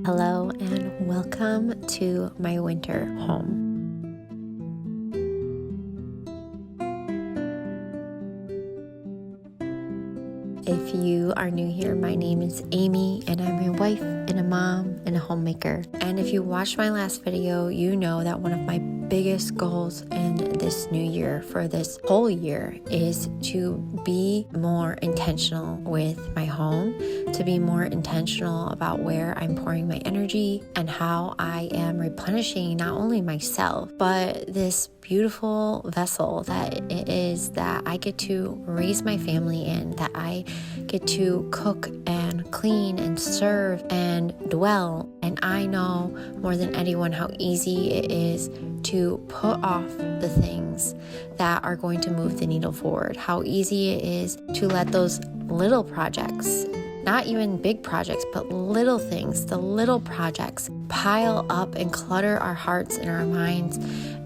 Hello and welcome to my winter home. If you are new here, my name is Amy and I'm a wife and a mom and a homemaker. And if you watched my last video, you know that one of my biggest goals in this new year for this whole year is to be more intentional with my home, to be more intentional about where I'm pouring my energy and how I am replenishing not only myself, but this beautiful vessel that it is that I get to raise my family in, that I get to cook and clean and serve and dwell. And I know more than anyone how easy it is to put off the things that are going to move the needle forward, how easy it is to let those little projects, not even big projects, but little things, the little projects pile up and clutter our hearts and our minds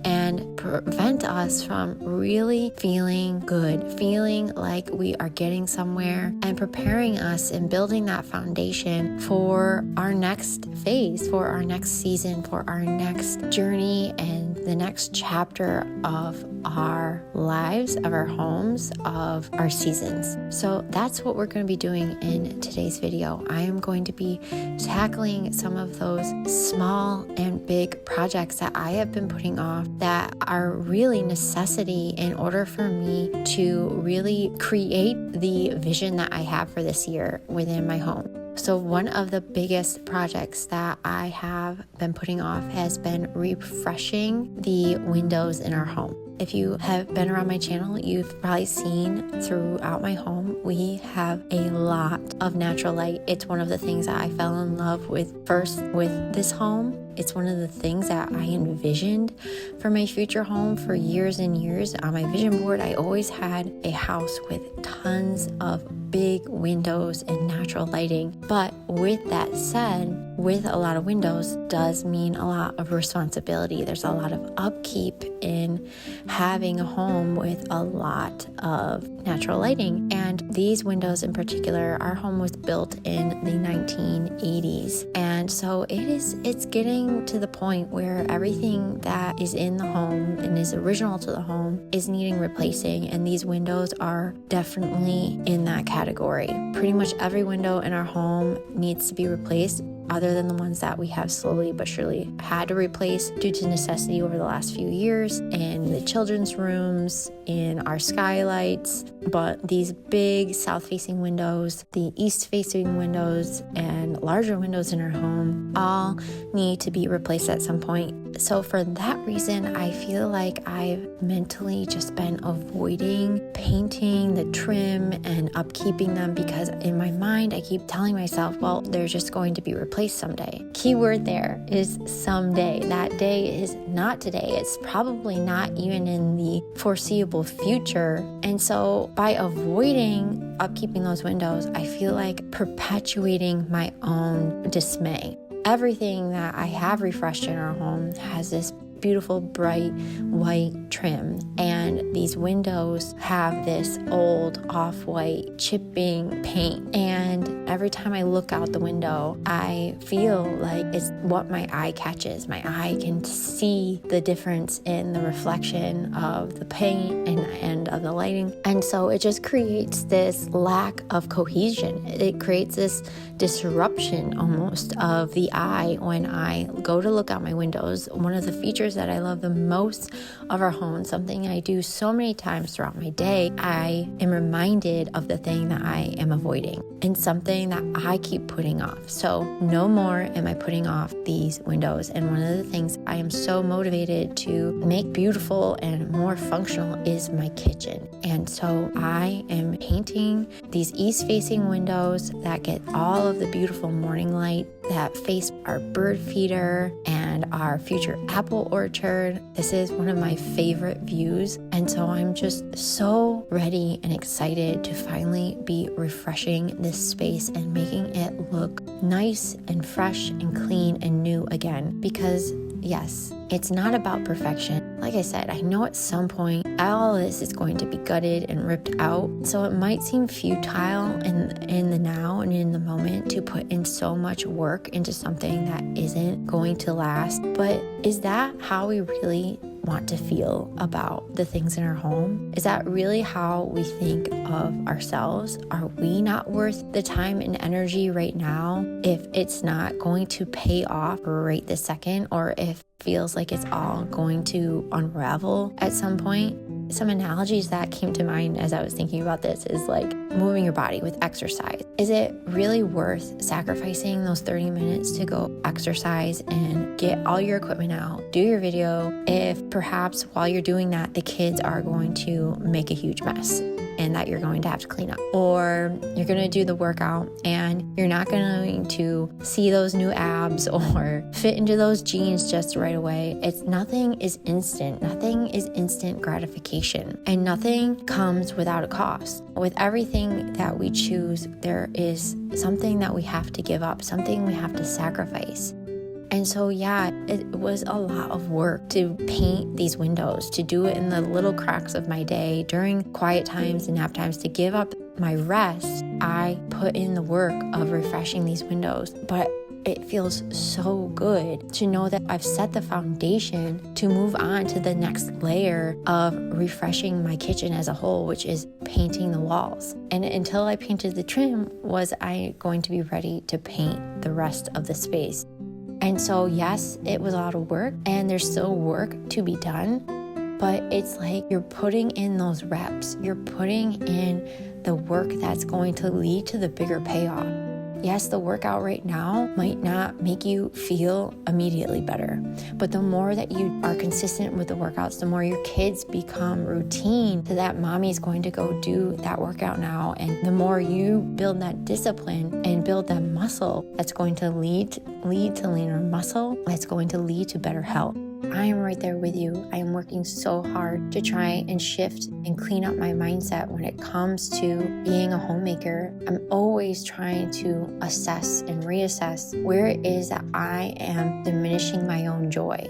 and prevent us from really feeling good, feeling like we are getting somewhere and preparing us and building that foundation for our next phase, for our next season, for our next journey and the next chapter of our lives, of our homes, of our seasons. So that's what we're going to be doing in today's video. I am going to be tackling some of those small and big projects that I have been putting off that are really necessity in order for me to really create the vision that I have for this year within my home. So one of the biggest projects that I have been putting off has been refreshing the windows in our home. If you have been around my channel, you've probably seen throughout my home, we have a lot of natural light. It's one of the things that I fell in love with first with this home. It's one of the things that I envisioned for my future home for years and years. On my vision board, I always had a house with tons of big windows and natural lighting. But with that said, with a lot of windows does mean a lot of responsibility. There's a lot of upkeep in having a home with a lot of natural lighting. And these windows in particular, our home was built in the 1980s. And so it's getting to the point where everything that is in the home and is original to the home is needing replacing. And these windows are definitely in that category. Pretty much every window in our home needs to be replaced, other than the ones that we have slowly but surely had to replace due to necessity over the last few years in the children's rooms, in our skylights. But these big south-facing windows, the east-facing windows, and larger windows in our home all need to be replaced at some point. So for that reason, I feel like I've mentally just been avoiding painting the trim and upkeeping them because in my mind, I keep telling myself, well, they're just going to be replaced someday. Keyword there is someday. That day is not today. It's probably not even in the foreseeable future. And so by avoiding upkeeping those windows, I feel like perpetuating my own dismay. Everything that I have refreshed in our home has this beautiful bright white trim, and these windows have this old off-white chipping paint, and every time I look out the window I feel like it's what my eye catches. My eye can see the difference in the reflection of the paint and of the lighting, and so it just creates this lack of cohesion. It creates this disruption almost of the eye when I go to look out my windows. One of the features that I love the most of our home, something I do so many times throughout my day, I am reminded of the thing that I am avoiding and something that I keep putting off. So no more am I putting off these windows. And one of the things I am so motivated to make beautiful and more functional is my kitchen. And so I am painting these east-facing windows that get all of the beautiful morning light that face our bird feeder and our future apple orchard. This is one of my favorite views. And so I'm just so ready and excited to finally be refreshing this space and making it look nice and fresh and clean and new again. Because yes, It's not about perfection. Like I said, I know at some point all this is going to be gutted and ripped out. So it might seem futile in the now and in the moment to put in so much work into something that isn't going to last. But is that how we really want to feel about the things in our home? Is that really how we think of ourselves? Are we not worth the time and energy right now if it's not going to pay off right this second, or if it feels like it's all going to unravel at some point? Some analogies that came to mind as I was thinking about this is like moving your body with exercise. Is it really worth sacrificing those 30 minutes to go exercise and get all your equipment out, do your video, if perhaps while you're doing that, the kids are going to make a huge mess and that you're going to have to clean up? Or you're going to do the workout and you're not going to see those new abs or fit into those jeans just right away. Nothing is instant. Nothing is instant gratification, and nothing comes without a cost. With everything that we choose, there is something that we have to give up, something we have to sacrifice. And so, yeah, it was a lot of work to paint these windows, to do it in the little cracks of my day during quiet times and nap times, to give up my rest. I put in the work of refreshing these windows, but it feels so good to know that I've set the foundation to move on to the next layer of refreshing my kitchen as a whole, which is painting the walls. And until I painted the trim, was I going to be ready to paint the rest of the space. And so, yes, it was a lot of work and there's still work to be done, but it's like you're putting in those reps. You're putting in the work that's going to lead to the bigger payoff. Yes, the workout right now might not make you feel immediately better, but the more that you are consistent with the workouts, the more your kids become routine to that mommy's going to go do that workout now. And the more you build that discipline and build that muscle, that's going to lead to leaner muscle, that's going to lead to better health. I am right there with you. I am working so hard to try and shift and clean up my mindset when it comes to being a homemaker. I'm always trying to assess and reassess where it is that I am diminishing my own joy.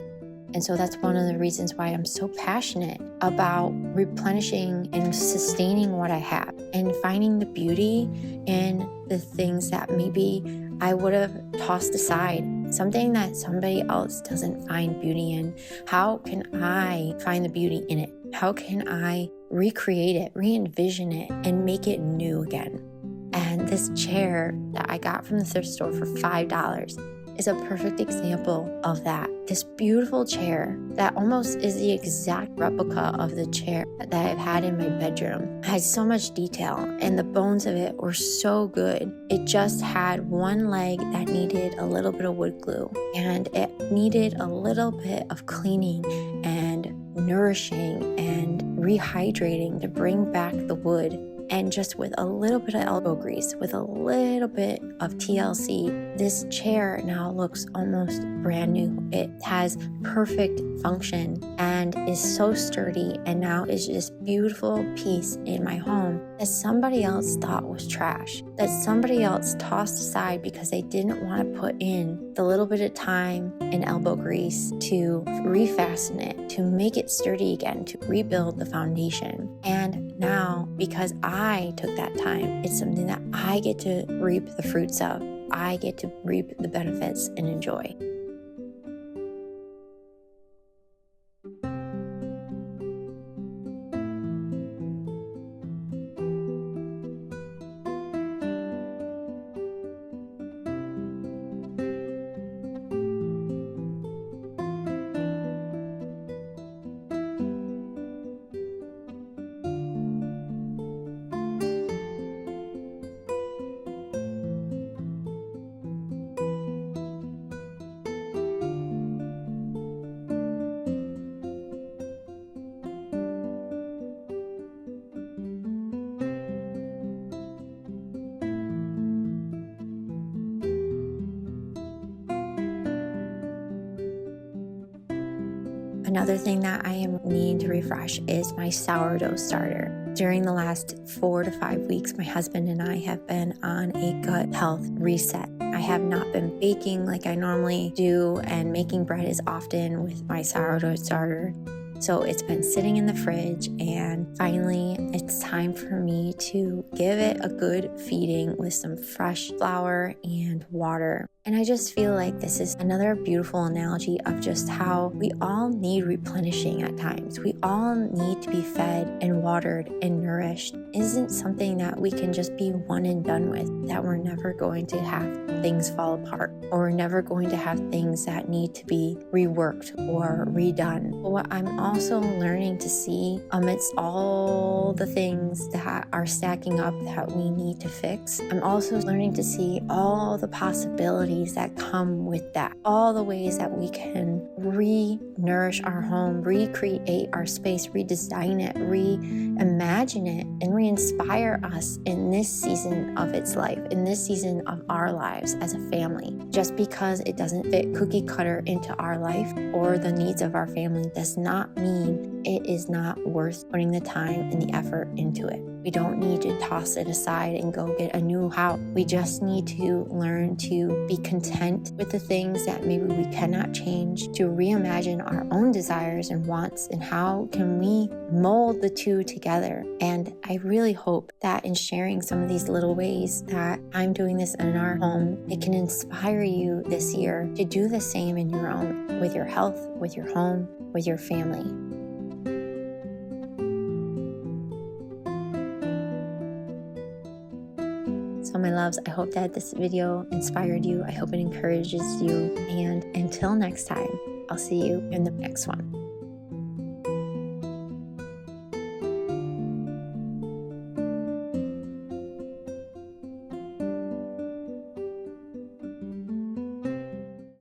And so that's one of the reasons why I'm so passionate about replenishing and sustaining what I have and finding the beauty in the things that maybe I would have tossed aside, something that somebody else doesn't find beauty in. How can I find the beauty in it? How can I recreate it, re-envision it, and make it new again? And this chair that I got from the thrift store for $5 is a perfect example of that. This beautiful chair that almost is the exact replica of the chair that I've had in my bedroom. It has so much detail and the bones of it were so good. It just had one leg that needed a little bit of wood glue, and it needed a little bit of cleaning and nourishing and rehydrating to bring back the wood. And just with a little bit of elbow grease, with a little bit of TLC, this chair now looks almost brand new. It has perfect function and is so sturdy, and now is this beautiful piece in my home that somebody else thought was trash, that somebody else tossed aside because they didn't want to put in the little bit of time and elbow grease to refasten it, to make it sturdy again, to rebuild the foundation. And now, because I took that time, it's something that I get to reap the fruits of. I get to reap the benefits and enjoy. Another thing that I am needing to refresh is my sourdough starter. During the last 4 to 5 weeks, my husband and I have been on a gut health reset. I have not been baking like I normally do and making bread as often with my sourdough starter. So it's been sitting in the fridge, and finally it's time for me to give it a good feeding with some fresh flour and water. And I just feel like this is another beautiful analogy of just how we all need replenishing at times. We all need to be fed and watered and nourished. It isn't something that we can just be one and done with, that we're never going to have things fall apart, or we're never going to have things that need to be reworked or redone. But what I'm also learning to see amidst all the things that are stacking up that we need to fix, I'm also learning to see all the possibilities that come with that, all the ways that we can re-nourish our home, recreate our space, redesign it, reimagine it, and re-inspire us in this season of its life, in this season of our lives as a family. Just because it doesn't fit cookie cutter into our life or the needs of our family does not mean it is not worth putting the time and the effort into it. We don't need to toss it aside and go get a new house. We just need to learn to be content with the things that maybe we cannot change, to reimagine our own desires and wants, and how can we mold the two together. And I really hope that in sharing some of these little ways that I'm doing this in our home, it can inspire you this year to do the same in your own, with your health, with your home, with your family. So my loves, I hope that this video inspired you. I hope it encourages you. And until next time, I'll see you in the next one.